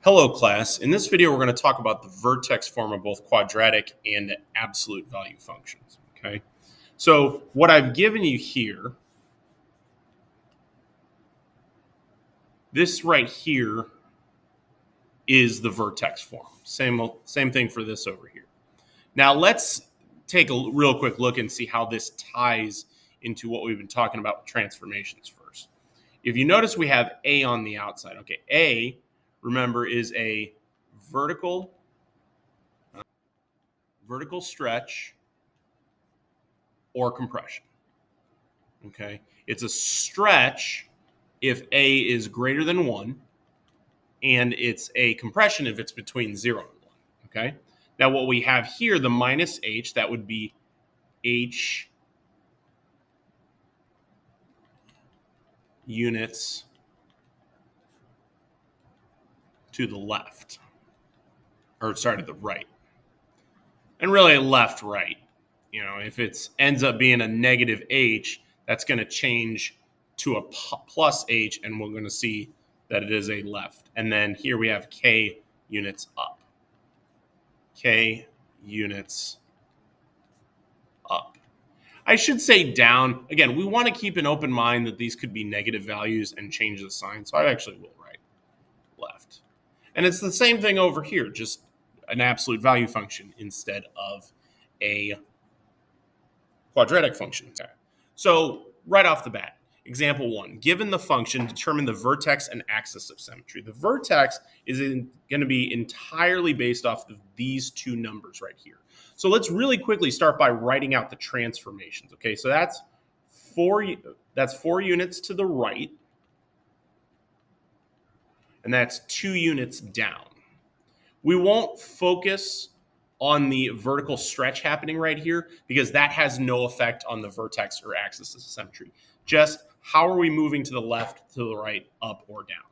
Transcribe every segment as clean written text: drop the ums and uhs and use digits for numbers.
Hello class, in this video we're going to talk about the vertex form of both quadratic and absolute value functions. Okay, so what I've given you here, this right here is the vertex form. Same thing for this over here. Now let's take a real quick look and see how this ties into what we've been talking about with transformations first. If you notice we have A on the outside. Okay, A, remember, is a vertical stretch or compression. Okay, it's a stretch if A is greater than 1, and it's a compression if it's between 0 and 1. Okay, now what we have here, the minus H, that would be H units to the left, or sorry, to the right. And really left, right. You know, if it ends up being a negative H, that's going to change to a plus H, and we're going to see that it is a left. And then here we have K units up. K units up. I should say down. Again, we want to keep an open mind that these could be negative values and change the sign. So I actually will write left. And it's the same thing over here, just an absolute value function instead of a quadratic function. Okay. So right off the bat, example 1, given the function, determine the vertex and axis of symmetry. The vertex is going to be entirely based off of these two numbers right here. So let's really quickly start by writing out the transformations. Okay, so that's 4 units to the right, and that's 2 units down. We won't focus on the vertical stretch happening right here because that has no effect on the vertex or axis of symmetry. Just how are we moving to the left, to the right, up, or down?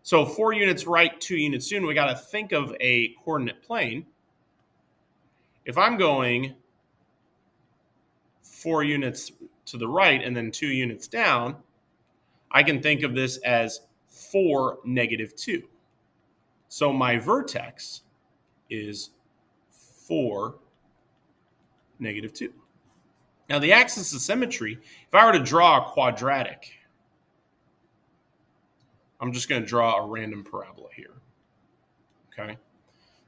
So 4 units right, 2 units down, we got to think of a coordinate plane. If I'm going 4 units to the right and then 2 units down, I can think of this as 4, -2. So my vertex is 4, -2. Now the axis of symmetry, if I were to draw a quadratic, I'm just going to draw a random parabola here. Okay.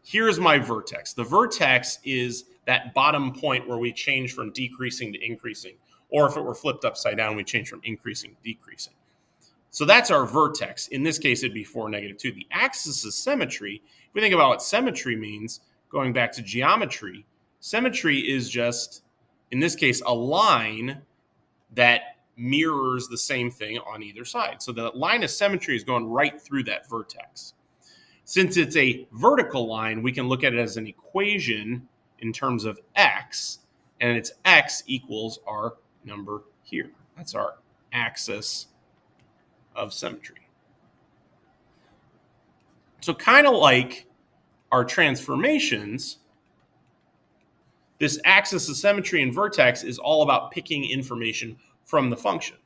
Here's my vertex. The vertex is that bottom point where we change from decreasing to increasing. Or if it were flipped upside down, we change from increasing to decreasing. So that's our vertex. In this case, it'd be 4, -2. The axis of symmetry, if we think about what symmetry means, going back to geometry, symmetry is just, in this case, a line that mirrors the same thing on either side. So the line of symmetry is going right through that vertex. Since it's a vertical line, we can look at it as an equation in terms of x, and it's x equals our number here. That's our axis of symmetry. So kind of like our transformations, this axis of symmetry and vertex is all about picking information from the function.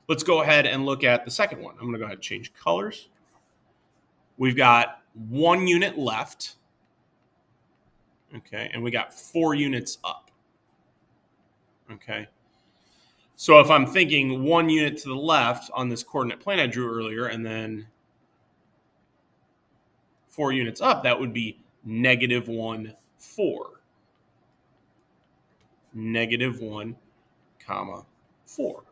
Let's go ahead and look at the second one. I'm going to go ahead and change colors. We've got 1 unit left. Okay, and we got 4 units up. Okay. So if I'm thinking 1 unit to the left on this coordinate plane I drew earlier, and then 4 units up, that would be -1, 4. -1, 4.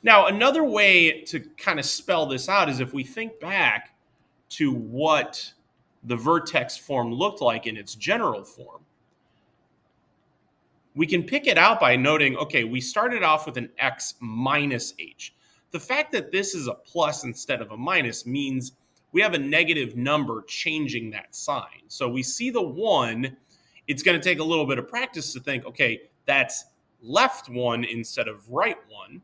Now, another way to kind of spell this out is if we think back to what the vertex form looked like in its general form, we can pick it out by noting, okay, we started off with an x minus h. The fact that this is a plus instead of a minus means we have a negative number changing that sign. So we see the 1, it's going to take a little bit of practice to think, okay, that's left 1 instead of right 1.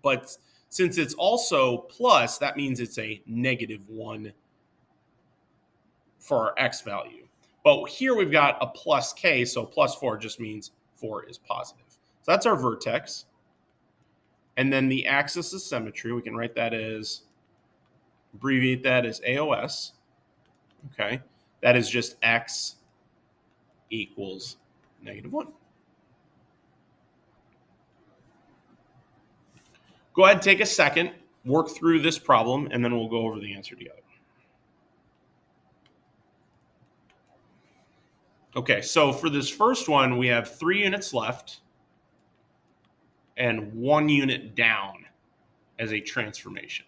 But since it's also plus, that means it's a -1 for our x value. But here we've got a plus k, so plus 4 just means 4 is positive. So that's our vertex. And then the axis of symmetry, we can write that as abbreviate that as AOS. Okay, that is just x equals -1. Go ahead and take a second, work through this problem, and then we'll go over the answer together. Okay, so for this first one, we have 3 units left and 1 unit down as a transformation.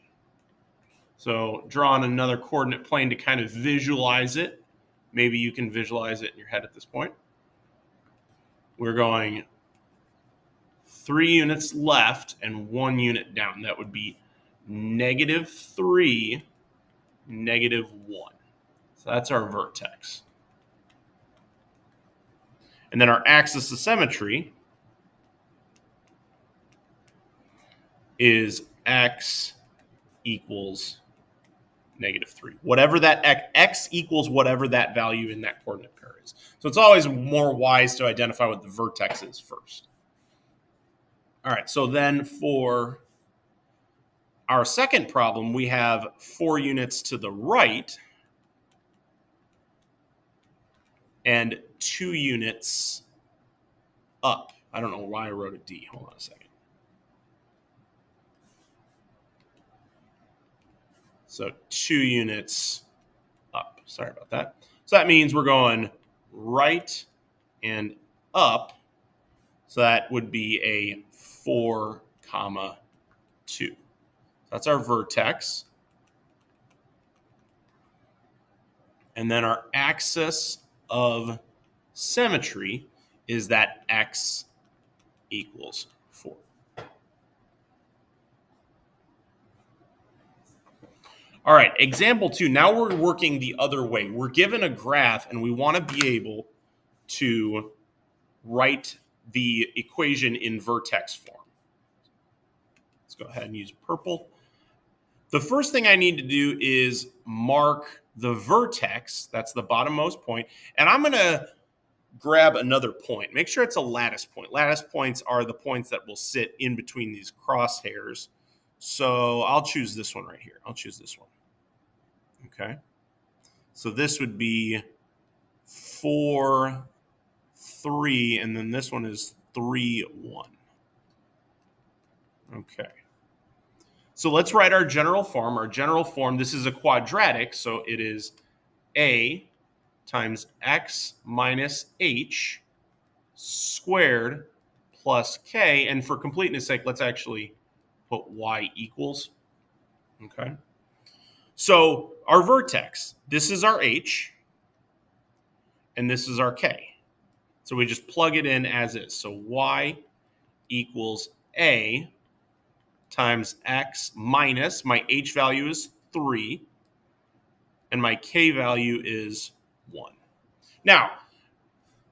So draw on another coordinate plane to kind of visualize it. Maybe you can visualize it in your head at this point. We're going 3 units left and 1 unit down. That would be -3, -1. So that's our vertex. And then our axis of symmetry is x equals -3. Whatever that x equals whatever that value in that coordinate pair is. So it's always more wise to identify what the vertex is first. All right, so then for our second problem, we have 4 units to the right and 2 units up. I don't know why I wrote a D. Hold on a second. So 2 units up. Sorry about that. So that means we're going right and up. So that would be a 4, 2. That's our vertex. And then our axis of symmetry is that x equals 4. All right, example 2. Now we're working the other way. We're given a graph, and we want to be able to write the equation in vertex form. Let's go ahead and use purple. The first thing I need to do is mark the vertex. That's the bottommost point. And I'm going to grab another point. Make sure it's a lattice point. Lattice points are the points that will sit in between these crosshairs. So I'll choose this one right here. I'll choose this one. Okay. So this would be 4, 3, and then this one is 3, 1. Okay. So let's write our general form. Our general form, this is a quadratic, so it is a times x minus h squared plus k. And for completeness sake, let's actually put y equals. Okay. So our vertex, this is our h, and this is our k. So we just plug it in as is. So y equals a times x minus, my h value is 3, and my k value is 1. Now,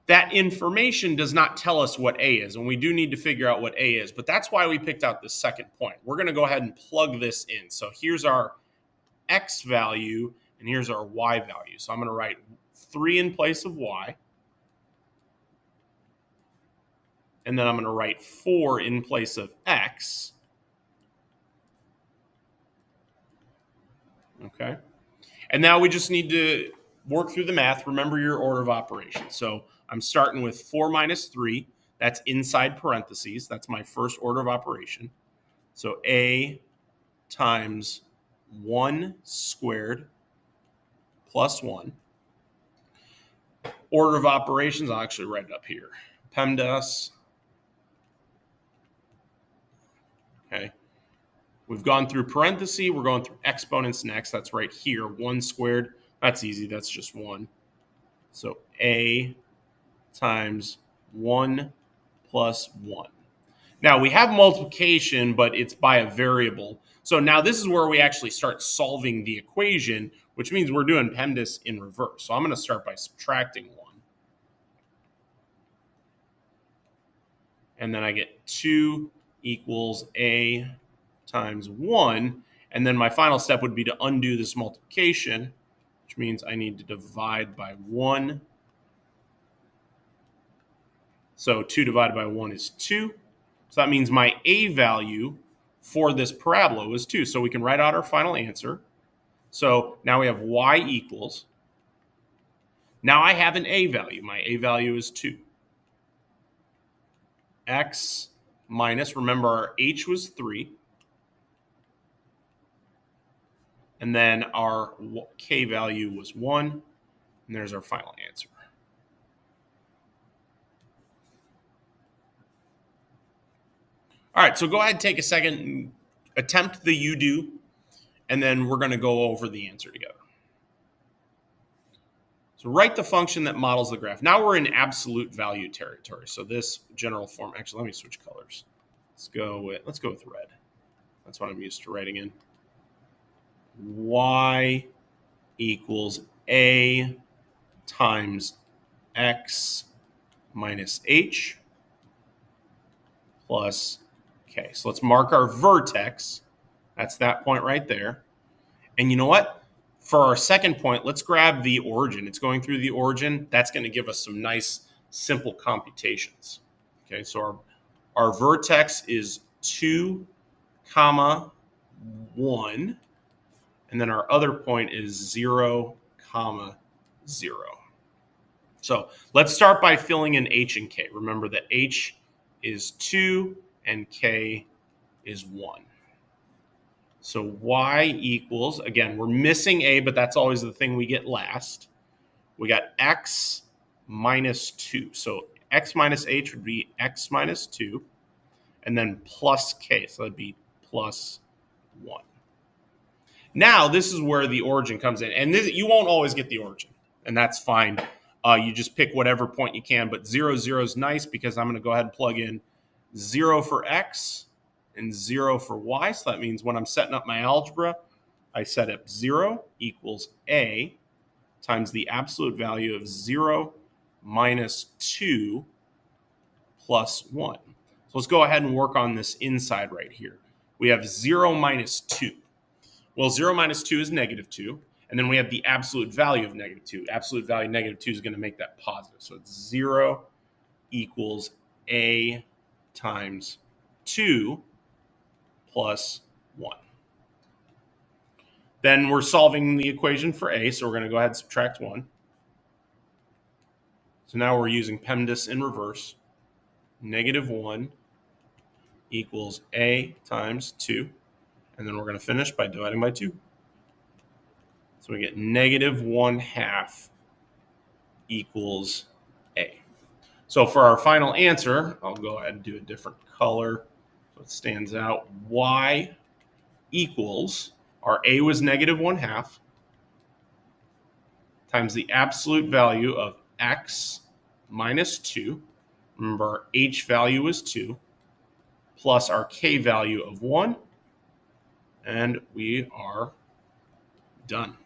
that information does not tell us what a is, and we do need to figure out what a is, but that's why we picked out this second point. We're going to go ahead and plug this in. So here's our x value, and here's our y value. So I'm going to write 3 in place of y, and then I'm going to write 4 in place of x. Okay. And now we just need to work through the math. Remember your order of operations. So I'm starting with 4 minus 3. That's inside parentheses. That's my first order of operation. So a times 1 squared plus 1. Order of operations, I'll actually write it up here. PEMDAS. Okay. We've gone through parentheses. We're going through exponents next. That's right here. 1 squared. That's easy. That's just 1. So a times 1 plus 1. Now, we have multiplication, but it's by a variable. So now this is where we actually start solving the equation, which means we're doing PEMDAS in reverse. So I'm going to start by subtracting 1. And then I get 2 equals a times 1. And then my final step would be to undo this multiplication, which means I need to divide by 1. So 2 divided by 1 is 2. So that means my a value for this parabola was 2. So we can write out our final answer. So now we have y equals. Now I have an a value. My a value is 2. X minus, remember our h was 3. And then our k value was 1. And there's our final answer. All right, so go ahead and take a second and attempt the you do, and then we're going to go over the answer together. So write the function that models the graph. Now we're in absolute value territory. So this general form, actually, let me switch colors. Let's go with red. That's what I'm used to writing in. Y equals a times x minus h plus k. So let's mark our vertex. That's that point right there. And you know what? For our second point, let's grab the origin. It's going through the origin. That's going to give us some nice, simple computations. Okay, so our vertex is 2, 1. And then our other point is 0, 0. So let's start by filling in h and k. Remember that h is 2 and k is 1. So y equals, again, we're missing a, but that's always the thing we get last. We got x minus 2. So x minus h would be x minus 2, and then plus k. So that'd be plus 1. Now, this is where the origin comes in. And you won't always get the origin, and that's fine. You just pick whatever point you can, but 0, 0 is nice because I'm going to go ahead and plug in 0 for x and 0 for y. So that means when I'm setting up my algebra, I set up 0 equals a times the absolute value of 0 minus 2 plus 1. So let's go ahead and work on this inside right here. We have 0 minus 2. Well, 0 minus 2 is negative 2. And then we have the absolute value of negative 2. Absolute value of negative 2 is going to make that positive. So it's 0 equals a times 2 plus 1. Then we're solving the equation for a, so we're going to go ahead and subtract 1. So now we're using PEMDAS in reverse. Negative 1 equals a times 2. And then we're going to finish by dividing by 2. So we get negative 1/2 equals a. So for our final answer, I'll go ahead and do a different color so it stands out. Y equals, our a was negative 1/2 times the absolute value of x minus 2. Remember, our h value is 2, plus our k value of 1. And we are done.